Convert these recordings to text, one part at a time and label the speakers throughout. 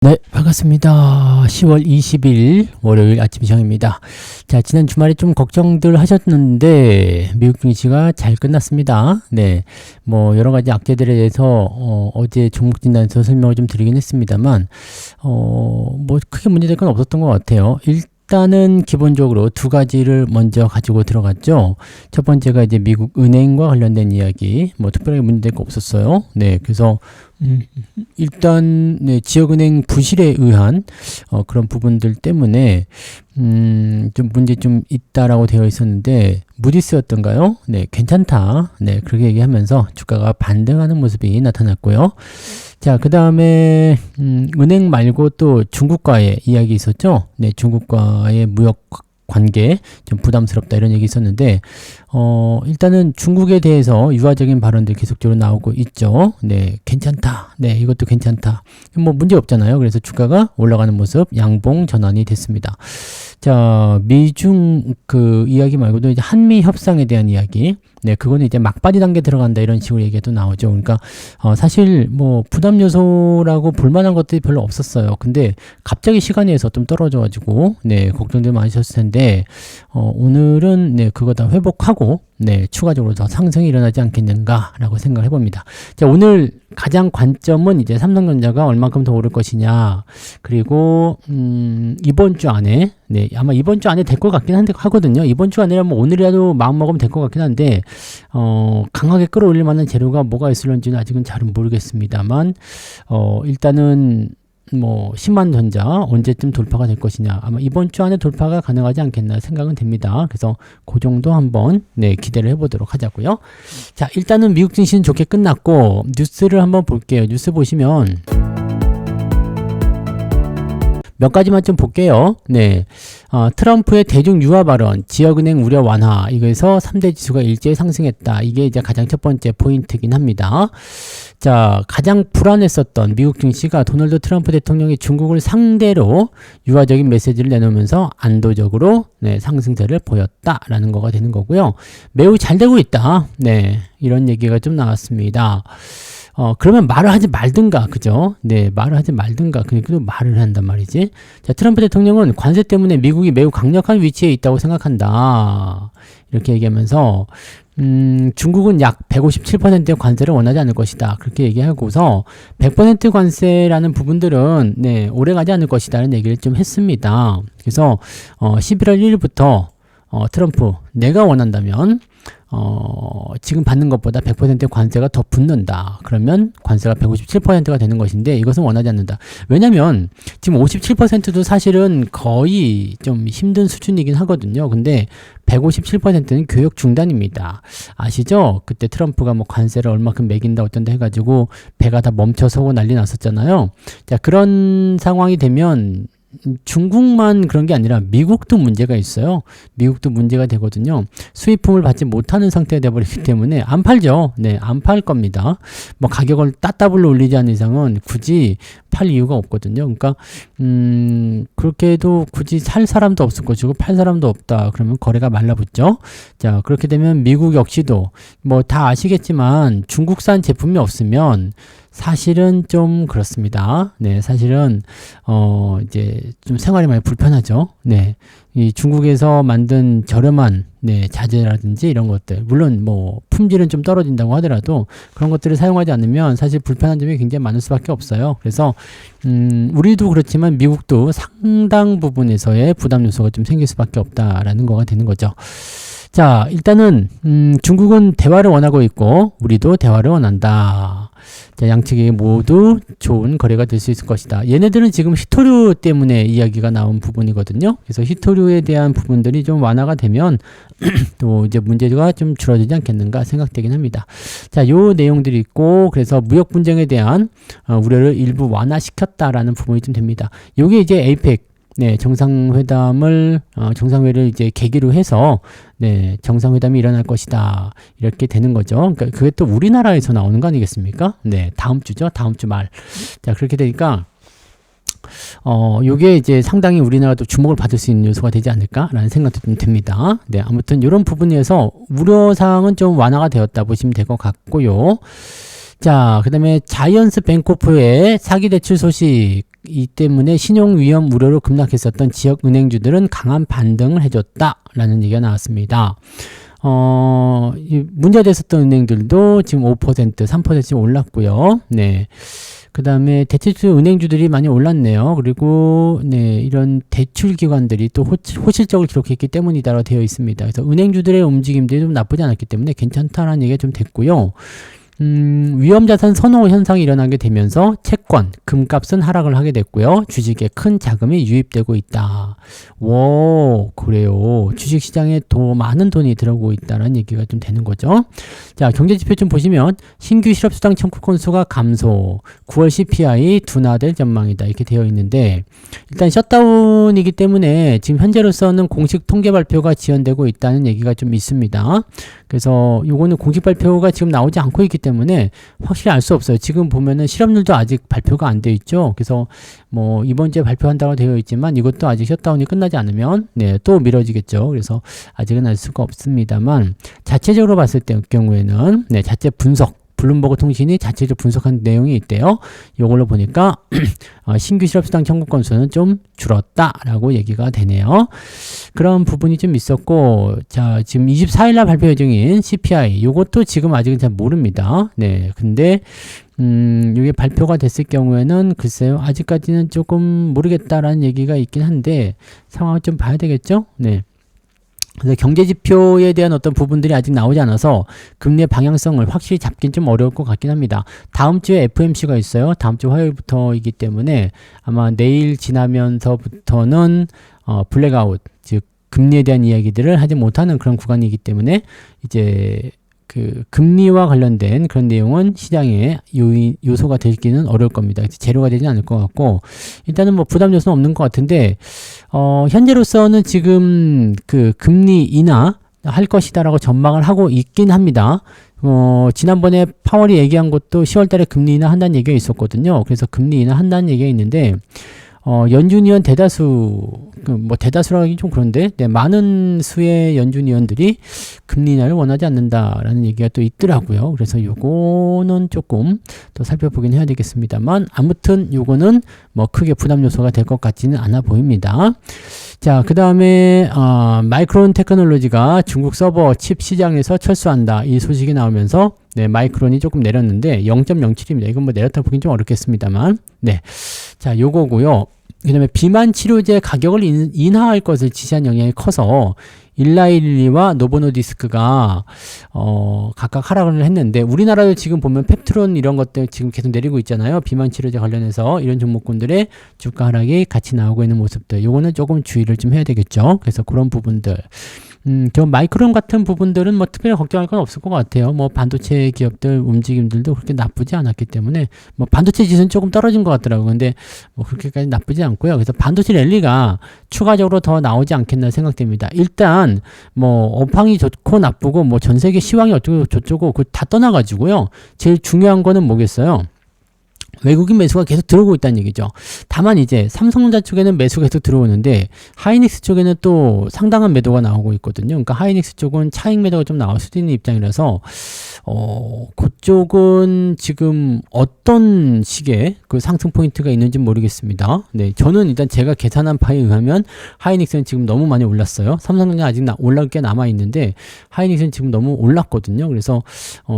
Speaker 1: 네, 반갑습니다. 10월 20일 월요일 아침 시황입니다. 자, 지난 주말에 좀 걱정들 하셨는데 미국 증시가 잘 끝났습니다. 네, 뭐 여러 가지 악재들에 대해서 어제 종목 진단에서 설명을 좀 드리긴 했습니다만 뭐 크게 문제될 건 없었던 것 같아요. 일단은 기본적으로 두 가지를 먼저 가지고 들어갔죠. 첫 번째가 이제 미국 은행과 관련된 이야기, 뭐 특별하게 문제될 거 없었어요. 네, 그래서 일단 네, 지역은행 부실에 의한 그런 부분들 때문에 좀 문제 좀 있다라고 되어 있었는데 무디스였던가요? 네, 괜찮다. 네, 그렇게 얘기하면서 주가가 반등하는 모습이 나타났고요. 자, 그 다음에 은행 말고 또 중국과의 이야기 있었죠. 네, 중국과의 무역 관계 좀 부담스럽다 이런 얘기 있었는데 일단은 중국에 대해서 유화적인 발언들 계속적으로 나오고 있죠. 네, 괜찮다. 네, 이것도 괜찮다. 뭐 문제 없잖아요. 그래서 주가가 올라가는 모습 양봉 전환이 됐습니다. 자, 미중 그 이야기 말고도 이제 한미 협상에 대한 이야기. 네, 그거는 이제 막바지 단계 들어간다 이런 식으로 얘기도 나오죠. 그러니까 사실 뭐 부담 요소라고 볼 만한 것들이 별로 없었어요. 근데 갑자기 시간이 해서 좀 떨어져가지고 네, 걱정들 많으셨을 텐데 오늘은 네, 그거 다 회복하고 네, 추가적으로 더 상승이 일어나지 않겠는가라고 생각을 해봅니다. 자, 오늘 가장 관점은 이제 삼성전자가 얼만큼 더 오를 것이냐, 그리고 이번 주 안에, 네, 아마 이번 주 안에 될 것 같긴 하거든요. 이번 주 안에라면 오늘이라도 마음 먹으면 될 것 같긴 한데 강하게 끌어올릴 만한 재료가 뭐가 있을런지는 아직은 잘은 모르겠습니다만 일단은 뭐 10만 전자 언제쯤 돌파가 될 것이냐, 아마 이번 주 안에 돌파가 가능하지 않겠나 생각은 됩니다. 그래서 그 정도 한번 네, 기대를 해보도록 하자고요. 자, 일단은 미국 증시는 좋게 끝났고 뉴스를 한번 볼게요. 뉴스 보시면 몇 가지만 좀 볼게요. 네, 트럼프의 대중 유화 발언, 지역은행 우려 완화, 이거에서 3대 지수가 일제히 상승했다. 이게 이제 가장 첫 번째 포인트긴 합니다. 자, 가장 불안했었던 미국 증시가 도널드 트럼프 대통령이 중국을 상대로 유화적인 메시지를 내놓으면서 안도적으로 네, 상승세를 보였다라는 거가 되는 거고요. 매우 잘 되고 있다. 네, 이런 얘기가 좀 나왔습니다. 그러면 말을 하지 말든가, 그죠? 네, 말을 하지 말든가. 그래도 말을 한단 말이지. 자, 트럼프 대통령은 관세 때문에 미국이 매우 강력한 위치에 있다고 생각한다. 이렇게 얘기하면서, 중국은 약 157%의 관세를 원하지 않을 것이다. 그렇게 얘기하고서, 100% 관세라는 부분들은, 네, 오래 가지 않을 것이다라는 얘기를 좀 했습니다. 그래서, 11월 1일부터, 트럼프, 내가 원한다면, 지금 받는 것보다 100% 관세가 더 붙는다. 그러면 관세가 157%가 되는 것인데 이것은 원하지 않는다. 왜냐면 지금 57%도 사실은 거의 좀 힘든 수준이긴 하거든요. 근데 157%는 교역 중단입니다. 아시죠? 그때 트럼프가 뭐 관세를 얼마큼 매긴다 어쩐다 해가지고 배가 다 멈춰서고 난리 났었잖아요. 자, 그런 상황이 되면 중국만 그런 게 아니라 미국도 문제가 있어요. 미국도 문제가 되거든요. 수입품을 받지 못하는 상태가 돼버리기 때문에 안 팔죠. 네, 안 팔 겁니다. 뭐 가격을 따따블로 올리지 않는 이상은 굳이 팔 이유가 없거든요. 그러니까 그렇게 해도 굳이 살 사람도 없을 것이고 팔 사람도 없다. 그러면 거래가 말라붙죠. 자, 그렇게 되면 미국 역시도 뭐 다 아시겠지만 중국산 제품이 없으면 사실은 좀 그렇습니다. 네, 사실은 이제 좀 생활이 많이 불편하죠. 네, 이 중국에서 만든 저렴한 네, 자재라든지 이런 것들, 물론 뭐 품질은 좀 떨어진다고 하더라도 그런 것들을 사용하지 않으면 사실 불편한 점이 굉장히 많을 수밖에 없어요. 그래서 우리도 그렇지만 미국도 상당 부분에서의 부담 요소가 좀 생길 수밖에 없다라는 거가 되는 거죠. 자, 일단은 중국은 대화를 원하고 있고 우리도 대화를 원한다. 자, 양측이 모두 좋은 거래가 될 수 있을 것이다. 얘네들은 지금 히토류 때문에 이야기가 나온 부분이거든요. 그래서 히토류에 대한 부분들이 좀 완화가 되면 또 이제 문제가 좀 줄어들지 않겠는가 생각되긴 합니다. 자, 요 내용들이 있고 그래서 무역 분쟁에 대한 우려를 일부 완화시켰다라는 부분이 좀 됩니다. 요게 이제 에이펙 네, 정상회담을, 정상회를 이제 계기로 해서, 네, 정상회담이 일어날 것이다. 이렇게 되는 거죠. 그러니까 그게 또 우리나라에서 나오는 거 아니겠습니까? 네, 다음 주죠. 다음 주 말. 자, 그렇게 되니까, 요게 이제 상당히 우리나라도 주목을 받을 수 있는 요소가 되지 않을까라는 생각도 좀 듭니다. 네, 아무튼 이런 부분에서 우려사항은 좀 완화가 되었다 보시면 될 것 같고요. 자, 그 다음에 자이언스 뱅코프의 사기 대출 소식. 이 때문에 신용 위험 우려로 급락했었던 지역 은행주들은 강한 반등을 해줬다라는 얘기가 나왔습니다. 문제가 됐었던 은행들도 지금 5%, 3%씩 올랐고요. 네. 그 다음에 대체주 은행주들이 많이 올랐네요. 그리고, 네, 이런 대출 기관들이 또 호실적을 기록했기 때문이다라고 되어 있습니다. 그래서 은행주들의 움직임들이 좀 나쁘지 않았기 때문에 괜찮다라는 얘기가 좀 됐고요. 위험자산 선호 현상이 일어나게 되면서 채권, 금값은 하락을 하게 됐고요. 주식에 큰 자금이 유입되고 있다. 그래요. 주식시장에 더 많은 돈이 들어오고 있다는 얘기가 좀 되는 거죠. 자, 경제지표 좀 보시면 신규 실업수당 청구 건수가 감소, 9월 CPI 둔화될 전망이다 이렇게 되어 있는데 일단 셧다운이기 때문에 지금 현재로서는 공식 통계 발표가 지연되고 있다는 얘기가 좀 있습니다. 그래서 요거는 공식 발표가 지금 나오지 않고 있기 때문에 확실히 알 수 없어요. 지금 보면은 실업률도 아직 발표가 안 돼 있죠. 그래서 뭐 이번 주에 발표한다고 되어 있지만 이것도 아직 셧다운이 끝나지 않으면 네, 또 미뤄지겠죠. 그래서 아직은 알 수가 없습니다만 자체적으로 봤을 때 경우에는 네, 자체 분석 블룸버그 통신이 자체적으로 분석한 내용이 있대요. 이걸로 보니까 신규 실업수당 청구 건수는 좀 줄었다라고 얘기가 되네요. 그런 부분이 좀 있었고, 자, 지금 24일날 발표 예정인 CPI, 요것도 지금 아직은 잘 모릅니다. 네, 근데 이게 발표가 됐을 경우에는 글쎄요, 아직까지는 조금 모르겠다라는 얘기가 있긴 한데 상황을 좀 봐야 되겠죠? 네. 그래서 경제지표에 대한 어떤 부분들이 아직 나오지 않아서 금리의 방향성을 확실히 잡긴 좀 어려울 것 같긴 합니다. 다음 주에 FOMC가 있어요. 다음 주 화요일부터이기 때문에 아마 내일 지나면서부터는 블랙아웃, 즉 금리에 대한 이야기들을 하지 못하는 그런 구간이기 때문에 이제 그 금리와 관련된 그런 내용은 시장의 요소가 되기는 어려울 겁니다. 재료가 되지는 않을 것 같고 일단은 뭐 부담 요소는 없는 것 같은데 현재로서는 지금 그 금리 인하 할 것이다라고 전망을 하고 있긴 합니다. 지난번에 파월이 얘기한 것도 10월 달에 금리 인하 한다는 얘기가 있었거든요. 그래서 금리 인하 한다는 얘기가 있는데 연준위원 대다수라고 하기 좀 그런데, 네, 많은 수의 연준위원들이 금리 인하를 원하지 않는다라는 얘기가 또 있더라고요. 그래서 요거는 조금 더 살펴보긴 해야 되겠습니다만, 아무튼 요거는 뭐 크게 부담 요소가 될 것 같지는 않아 보입니다. 자, 그 다음에, 마이크론 테크놀로지가 중국 서버 칩 시장에서 철수한다. 이 소식이 나오면서, 네, 마이크론이 조금 내렸는데 0.07입니다. 이건 뭐 내렸다 보긴 좀 어렵겠습니다만, 네. 자, 요거고요. 그 다음에 비만 치료제 가격을 인하할 것을 지시한 영향이 커서 일라일리와 노보노디스크가 각각 하락을 했는데 우리나라도 지금 보면 펩트론 이런 것들 지금 계속 내리고 있잖아요. 비만 치료제 관련해서 이런 종목군들의 주가 하락이 같이 나오고 있는 모습들. 요거는 조금 주의를 좀 해야 되겠죠. 그래서 그런 부분들. 저 마이크론 같은 부분들은 뭐 특별히 걱정할 건 없을 것 같아요. 뭐 반도체 기업들 움직임들도 그렇게 나쁘지 않았기 때문에 뭐 반도체 지수는 조금 떨어진 것 같더라고요. 근데 뭐 그렇게까지 나쁘지 않고요. 그래서 반도체 랠리가 추가적으로 더 나오지 않겠나 생각됩니다. 일단 뭐 업황이 좋고 나쁘고 뭐 전 세계 시황이 어쩌고 저쩌고 그 다 떠나가지고요. 제일 중요한 거는 뭐겠어요? 외국인 매수가 계속 들어오고 있다는 얘기죠. 다만 이제 삼성전자 쪽에는 매수가 계속 들어오는데 하이닉스 쪽에는 또 상당한 매도가 나오고 있거든요. 그러니까 하이닉스 쪽은 차익 매도가 좀 나올 수도 있는 입장이라서 그쪽은 지금 어떤 식의 그 상승 포인트가 있는지 모르겠습니다. 네, 저는 일단 제가 계산한 바에 의하면 하이닉스는 지금 너무 많이 올랐어요. 삼성전자 아직 올라올 게 남아 있는데 하이닉스는 지금 너무 올랐거든요. 그래서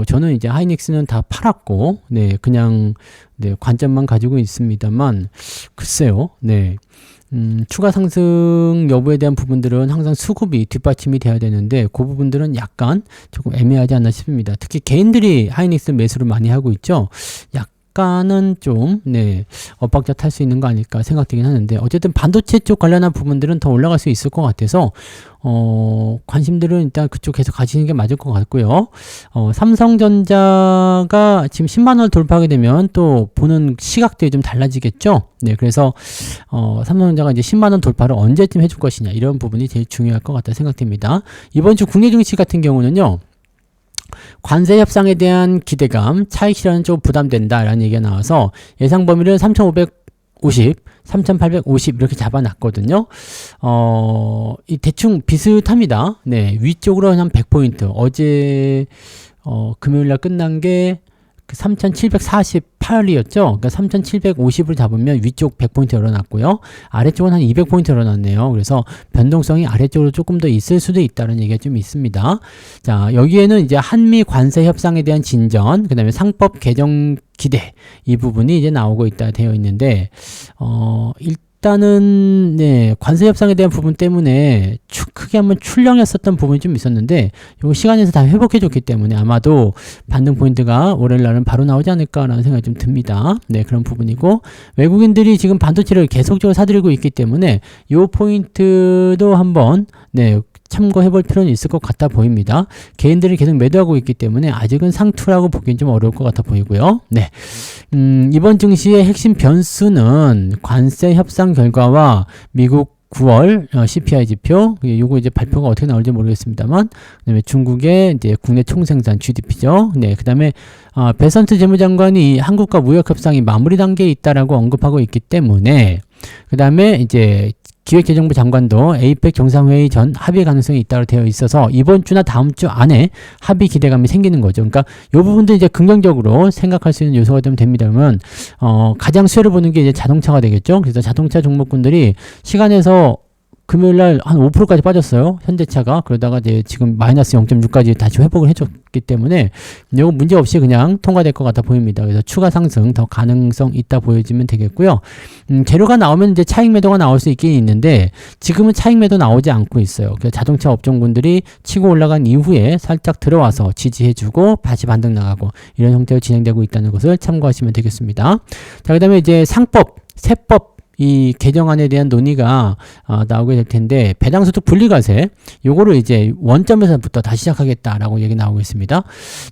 Speaker 1: 저는 이제 하이닉스는 다 팔았고, 네, 그냥 네, 관점만 가지고 있습니다만, 글쎄요, 네. 추가 상승 여부에 대한 부분들은 항상 수급이 뒷받침이 돼야 되는데, 그 부분들은 약간 조금 애매하지 않나 싶습니다. 특히 개인들이 하이닉스 매수를 많이 하고 있죠. 약간은 좀, 네, 엇박자 탈 수 있는 거 아닐까 생각되긴 하는데, 어쨌든 반도체 쪽 관련한 부분들은 더 올라갈 수 있을 것 같아서, 관심들은 일단 그쪽 계속 가시는 게 맞을 것 같고요. 삼성전자가 지금 10만원을 돌파하게 되면 또 보는 시각들이 좀 달라지겠죠. 네, 그래서, 삼성전자가 이제 10만원 돌파를 언제쯤 해줄 것이냐, 이런 부분이 제일 중요할 것 같다 생각됩니다. 이번 주 국내 증시 같은 경우는요, 관세 협상에 대한 기대감, 차익 실현은 좀 부담된다라는 얘기가 나와서 예상 범위를 3,550, 3,850 이렇게 잡아놨거든요. 이 대충 비슷합니다. 네, 위쪽으로 한 100포인트. 어제 금요일날 끝난 게 3748이었죠. 그러니까 3750을 잡으면 위쪽 100포인트 열어놨고요. 아래쪽은 한 200포인트 열어놨네요. 그래서 변동성이 아래쪽으로 조금 더 있을 수도 있다는 얘기가 좀 있습니다. 자, 여기에는 이제 한미 관세 협상에 대한 진전, 그 다음에 상법 개정 기대, 이 부분이 이제 나오고 있다 되어 있는데, 일단은 네, 관세 협상에 대한 부분 때문에 크게 한번 출렁였었던 부분이 좀 있었는데 이거 시간에서 다 회복해 줬기 때문에 아마도 반등 포인트가 월요일 날은 바로 나오지 않을까라는 생각이 좀 듭니다. 네, 그런 부분이고 외국인들이 지금 반도체를 계속적으로 사들이고 있기 때문에 이 포인트도 한번 네, 참고해 볼 필요는 있을 것 같아 보입니다. 개인들이 계속 매도하고 있기 때문에 아직은 상투라고 보기엔 좀 어려울 것 같아 보이고요. 네. 이번 증시의 핵심 변수는 관세 협상 결과와 미국 9월 CPI 지표, 요거 이제 발표가 어떻게 나올지 모르겠습니다만, 그다음에 중국의 이제 국내 총생산 GDP죠. 네, 그다음에 베선트 재무장관이 한국과 무역 협상이 마무리 단계에 있다라고 언급하고 있기 때문에, 그다음에 이제 기획재정부 장관도 에이펙 정상회의 전 합의 가능성이 있다고 되어 있어서 이번 주나 다음 주 안에 합의 기대감이 생기는 거죠. 그러니까 이 부분도 이제 긍정적으로 생각할 수 있는 요소가 좀 됩니다. 그러면 가장 수혜를 보는 게 이제 자동차가 되겠죠. 그래서 자동차 종목군들이 시간에서 금요일 날 한 5%까지 빠졌어요. 현대차가. 그러다가 이제 지금 마이너스 0.6까지 다시 회복을 해줬기 때문에 이거 문제 없이 그냥 통과될 것 같아 보입니다. 그래서 추가 상승 더 가능성 있다 보여지면 되겠고요. 재료가 나오면 이제 차익 매도가 나올 수 있긴 있는데 지금은 차익 매도 나오지 않고 있어요. 그래서 자동차 업종군들이 치고 올라간 이후에 살짝 들어와서 지지해주고 다시 반등 나가고 이런 형태로 진행되고 있다는 것을 참고하시면 되겠습니다. 자, 그다음에 이제 상법, 세법 이 개정안에 대한 논의가 나오게 될 텐데 배당소득 분리과세 요거를 이제 원점에서부터 다시 시작하겠다라고 얘기 나오고 있습니다.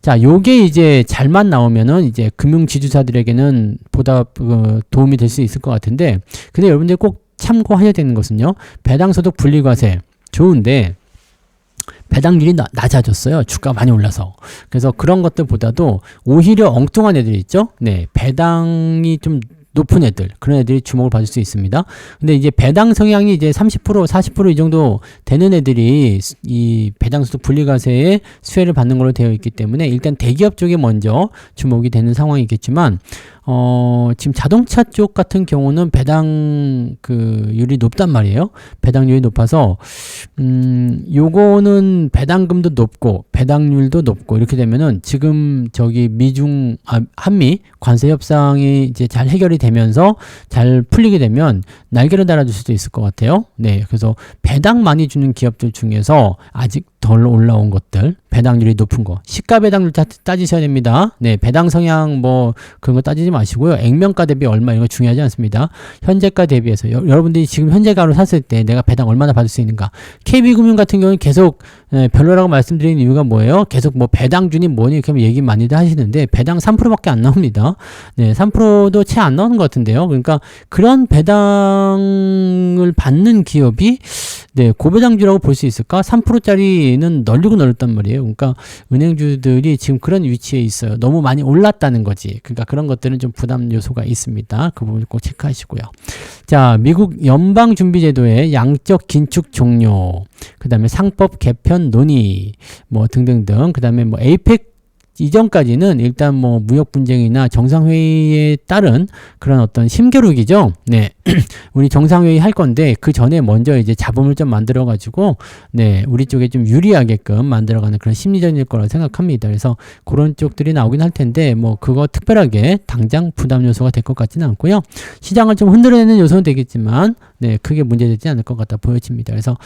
Speaker 1: 자, 요게 이제 잘만 나오면은 이제 금융지주사들에게는 보다 도움이 될 수 있을 것 같은데 근데 여러분들 꼭 참고하셔야 되는 것은요. 배당소득 분리과세 좋은데 배당률이 낮아졌어요. 주가 많이 올라서. 그래서 그런 것들보다도 오히려 엉뚱한 애들이 있죠. 네, 배당이 좀 높은 애들, 그런 애들이 주목을 받을 수 있습니다. 근데 이제 배당 성향이 이제 30%, 40% 이 정도 되는 애들이 이 배당소득 분리과세의 수혜를 받는 걸로 되어 있기 때문에 일단 대기업 쪽에 먼저 주목이 되는 상황이겠지만, 지금 자동차 쪽 같은 경우는 배당 율이 높단 말이에요. 배당률이 높아서, 요거는 배당금도 높고, 배당률도 높고, 이렇게 되면은 지금 저기 한미 관세 협상이 이제 잘 해결이 되면서 잘 풀리게 되면 날개를 달아줄 수도 있을 것 같아요. 네. 그래서 배당 많이 주는 기업들 중에서 아직 덜 올라온 것들, 배당률이 높은 거, 시가 배당률 따지셔야 됩니다. 네, 배당 성향 뭐 그런 거 따지지 마시고요. 액면가 대비 얼마 이런 거 중요하지 않습니다. 현재가 대비해서 여러분들이 지금 현재가로 샀을 때 내가 배당 얼마나 받을 수 있는가. KB금융 같은 경우는 계속 별로라고 말씀드리는 이유가 뭐예요? 계속 뭐 배당준이 뭐니 이렇게 얘기 많이들 하시는데 배당 3%밖에 안 나옵니다. 네, 3%도 채 안 나오는 것 같은데요. 그러니까 그런 배당을 받는 기업이 네, 고배당주라고 볼 수 있을까? 3%짜리는 널리고 널렸단 말이에요. 그러니까 은행주들이 지금 그런 위치에 있어요. 너무 많이 올랐다는 거지. 그러니까 그런 것들은 좀 부담 요소가 있습니다. 그 부분 꼭 체크하시고요. 자, 미국 연방준비제도의 양적 긴축 종료, 그 다음에 상법 개편 논의, 뭐 등등등, 그 다음에 뭐 에이펙 이전까지는 일단 뭐 무역 분쟁이나 정상회의에 따른 그런 어떤 힘겨루기죠. 네. 우리 정상회의 할 건데 그 전에 먼저 이제 잡음을 좀 만들어 가지고 네, 우리 쪽에 좀 유리하게끔 만들어가는 그런 심리전일 거라고 생각합니다. 그래서 그런 쪽들이 나오긴 할 텐데 뭐 그거 특별하게 당장 부담 요소가 될 것 같지는 않고요. 시장을 좀 흔들어내는 요소는 되겠지만 네, 크게 문제되지 않을 것 같아 보여집니다. 그래서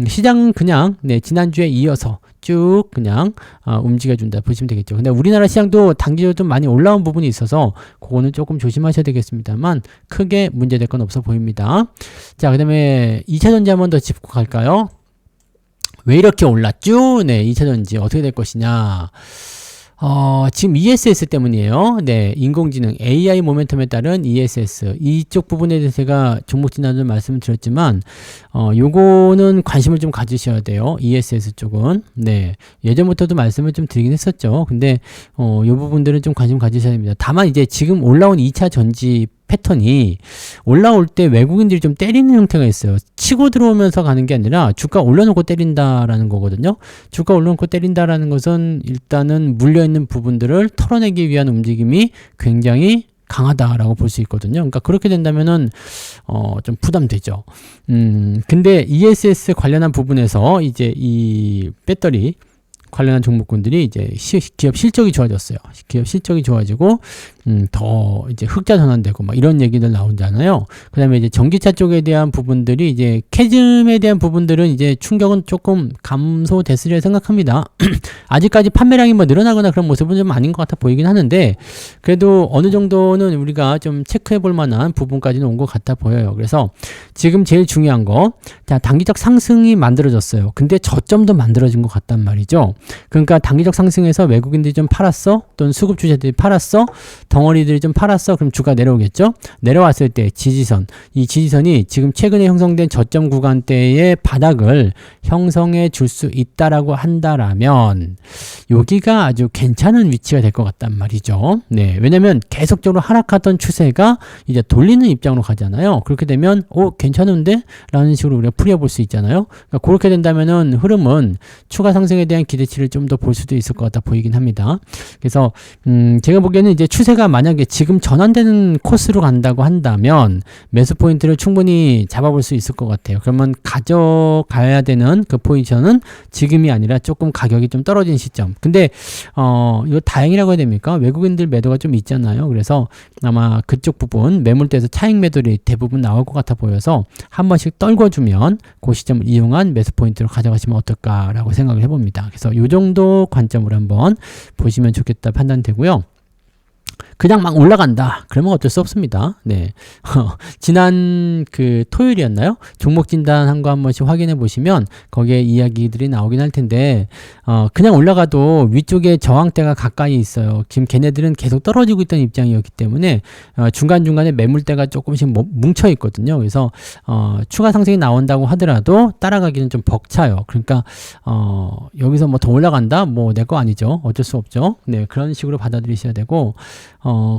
Speaker 1: 시장은 그냥 네, 지난주에 이어서 쭉 그냥 움직여준다 보시면 되겠죠. 근데 우리나라 시장도 단기적으로 좀 많이 올라온 부분이 있어서 그거는 조금 조심하셔야 되겠습니다만 크게 문제될 건 없어 보입니다. 자, 그 다음에 2차전지 한번 더 짚고 갈까요? 왜 이렇게 올랐죠? 네, 2차전지 어떻게 될 것이냐. 지금 ESS 때문이에요. 네, 인공지능 AI 모멘텀에 따른 ESS 이쪽 부분에 대해서 제가 종목 진단을 말씀을 드렸지만 요거는 관심을 좀 가지셔야 돼요. ESS 쪽은 네, 예전부터도 말씀을 좀 드리긴 했었죠. 근데 요 부분들은 좀 관심 가지셔야 됩니다. 다만 이제 지금 올라온 2차 전지 패턴이 올라올 때 외국인들이 좀 때리는 형태가 있어요. 치고 들어오면서 가는 게 아니라 주가 올려놓고 때린다라는 거거든요. 주가 올려놓고 때린다라는 것은 일단은 물려있는 부분들을 털어내기 위한 움직임이 굉장히 강하다라고 볼 수 있거든요. 그러니까 그렇게 된다면은 좀 부담되죠. 근데 ESS 관련한 부분에서 이제 이 배터리 관련한 종목군들이 이제 기업 실적이 좋아졌어요. 기업 실적이 좋아지고 더 이제 흑자 전환되고 막 이런 얘기들 나오잖아요. 그다음에 이제 전기차 쪽에 대한 부분들이 이제 캐즘에 대한 부분들은 이제 충격은 조금 감소됐으리라 생각합니다. 아직까지 판매량이 뭐 늘어나거나 그런 모습은 좀 아닌 것 같아 보이긴 하는데 그래도 어느 정도는 우리가 좀 체크해 볼 만한 부분까지는 온 것 같아 보여요. 그래서 지금 제일 중요한 거, 자, 단기적 상승이 만들어졌어요. 근데 저점도 만들어진 것 같단 말이죠. 그러니까 단기적 상승에서 외국인들이 좀 팔았어? 또는 수급 주체들이 팔았어? 덩어리들이 좀 팔았어? 그럼 주가 내려오겠죠? 내려왔을 때 지지선, 이 지지선이 지금 최근에 형성된 저점 구간대의 바닥을 형성해 줄 수 있다라고 한다라면 여기가 아주 괜찮은 위치가 될 것 같단 말이죠. 네, 왜냐면 계속적으로 하락하던 추세가 이제 돌리는 입장으로 가잖아요. 그렇게 되면 괜찮은데? 라는 식으로 우리가 풀이해볼 수 있잖아요. 그러니까 그렇게 된다면은 흐름은 추가 상승에 대한 기대치를 좀 더 볼 수도 있을 것 같아 보이긴 합니다. 그래서 제가 보기에는 이제 추세가 만약에 지금 전환되는 코스로 간다고 한다면 매수 포인트를 충분히 잡아볼 수 있을 것 같아요. 그러면 가져가야 되는 그 포지션은 지금이 아니라 조금 가격이 좀 떨어진 시점. 근데 이거 다행이라고 해야 됩니까? 외국인들 매도가 좀 있잖아요. 그래서 아마 그쪽 부분 매물대에서 차익 매도들이 대부분 나올 것 같아 보여서 한 번씩 떨궈주면 그 시점을 이용한 매수 포인트로 가져가시면 어떨까라고 생각을 해봅니다. 그래서 이 정도 관점으로 한번 보시면 좋겠다 판단되고요. 그냥 막 올라간다. 그러면 어쩔 수 없습니다. 네. 지난 그 토요일이었나요? 종목 진단한 거 한 번씩 확인해 보시면 거기에 이야기들이 나오긴 할 텐데, 그냥 올라가도 위쪽에 저항대가 가까이 있어요. 지금 걔네들은 계속 떨어지고 있던 입장이었기 때문에, 중간중간에 매물대가 조금씩 뭉쳐 있거든요. 그래서, 추가 상승이 나온다고 하더라도 따라가기는 좀 벅차요. 그러니까, 여기서 뭐 더 올라간다? 뭐 내 거 아니죠. 어쩔 수 없죠. 네. 그런 식으로 받아들이셔야 되고,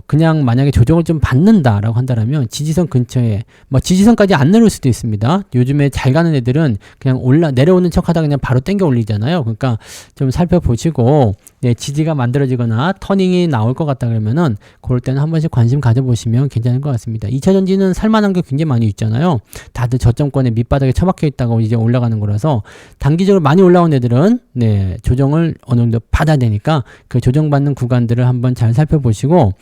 Speaker 1: 그냥 만약에 조정을 좀 받는다라고 한다면 지지선 근처에 뭐 지지선까지 안 내려올 수도 있습니다. 요즘에 잘 가는 애들은 그냥 내려오는 척하다 그냥 바로 땡겨 올리잖아요. 그러니까 좀 살펴보시고 네, 지지가 만들어지거나 터닝이 나올 것 같다 그러면은 그럴 때는 한 번씩 관심 가져보시면 괜찮을 것 같습니다. 2차 전지는 살만한 게 굉장히 많이 있잖아요. 다들 저점권에 밑바닥에 처박혀 있다가 이제 올라가는 거라서 단기적으로 많이 올라온 애들은 네, 조정을 어느 정도 받아야 되니까 그 조정받는 구간들을 한번 잘 살펴보시고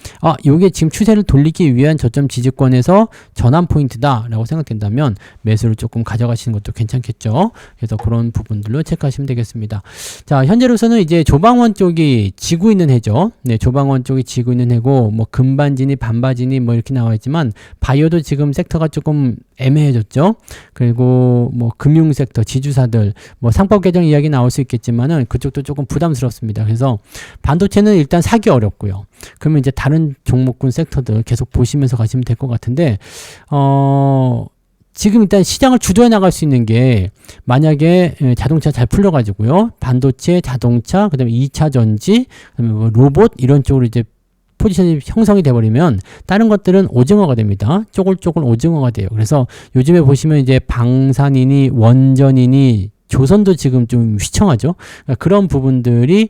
Speaker 1: 요게 지금 추세를 돌리기 위한 저점 지지권에서 전환 포인트다라고 생각된다면 매수를 조금 가져가시는 것도 괜찮겠죠. 그래서 그런 부분들로 체크하시면 되겠습니다. 자, 현재로서는 이제 조방원 쪽이 지고 있는 해죠. 네, 조방원 쪽이 지고 있는 해고 뭐 금반지니 반바지니 뭐 이렇게 나와 있지만 바이오도 지금 섹터가 조금 애매해졌죠. 그리고 뭐 금융 섹터, 지주사들 뭐 상법 개정 이야기 나올 수 있겠지만은 그쪽도 조금 부담스럽습니다. 그래서 반도체는 일단 사기 어렵고요. 그러면 이제 다른 종목군 섹터들 계속 보시면서 가시면 될 것 같은데 지금 일단 시장을 주도해 나갈 수 있는 게 만약에 자동차 잘 풀려가지고요. 반도체, 자동차, 그다음에 2차 전지, 그다음에 뭐 로봇 이런 쪽으로 이제 포지션이 형성이 돼버리면 다른 것들은 오징어가 됩니다. 쪼글쪼글 오징어가 돼요. 그래서 요즘에 보시면 이제 방산이니 원전이니 조선도 지금 좀 휘청하죠. 그러니까 그런 부분들이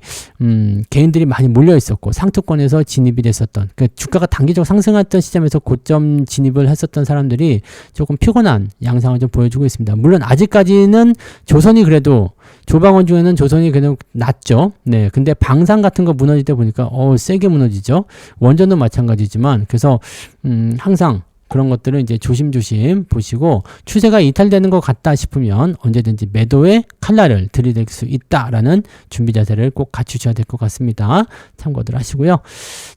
Speaker 1: 개인들이 많이 몰려 있었고 상투권에서 진입이 됐었던 그러니까 주가가 단기적으로 상승했던 시점에서 고점 진입을 했었던 사람들이 조금 피곤한 양상을 좀 보여주고 있습니다. 물론 아직까지는 조선이 그래도 조방원 중에는 조선이 그래도 낫죠. 네, 근데 방산 같은 거 무너질 때 보니까 세게 무너지죠. 원전도 마찬가지지만 그래서 항상 그런 것들은 이제 조심조심 보시고 추세가 이탈되는 것 같다 싶으면 언제든지 매도의 칼날을 들이댈 수 있다라는 준비 자세를 꼭 갖추셔야 될 것 같습니다. 참고들 하시고요.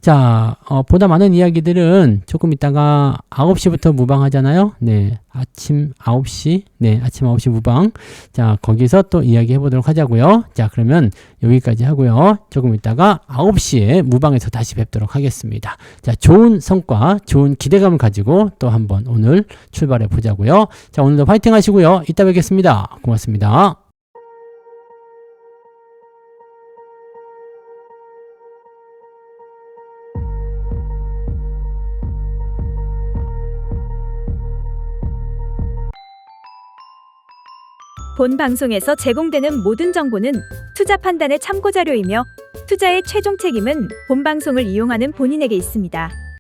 Speaker 1: 자, 보다 많은 이야기들은 조금 이따가 9시부터 무방하잖아요. 네, 아침 9시, 네, 아침 9시 무방. 자, 거기서 또 이야기 해보도록 하자고요. 자, 그러면 여기까지 하고요. 조금 이따가 9시에 무방에서 다시 뵙도록 하겠습니다. 자, 좋은 성과, 좋은 기대감을 가지고 또 한번 오늘 출발해 보자고요. 자, 오늘도 파이팅 하시고요. 이따 뵙겠습니다. 고맙습니다.
Speaker 2: 본 방송에서 제공되는 모든 정보는 투자 판단의 참고 자료이며 투자의 최종 책임은 본 방송을 이용하는 본인에게 있습니다.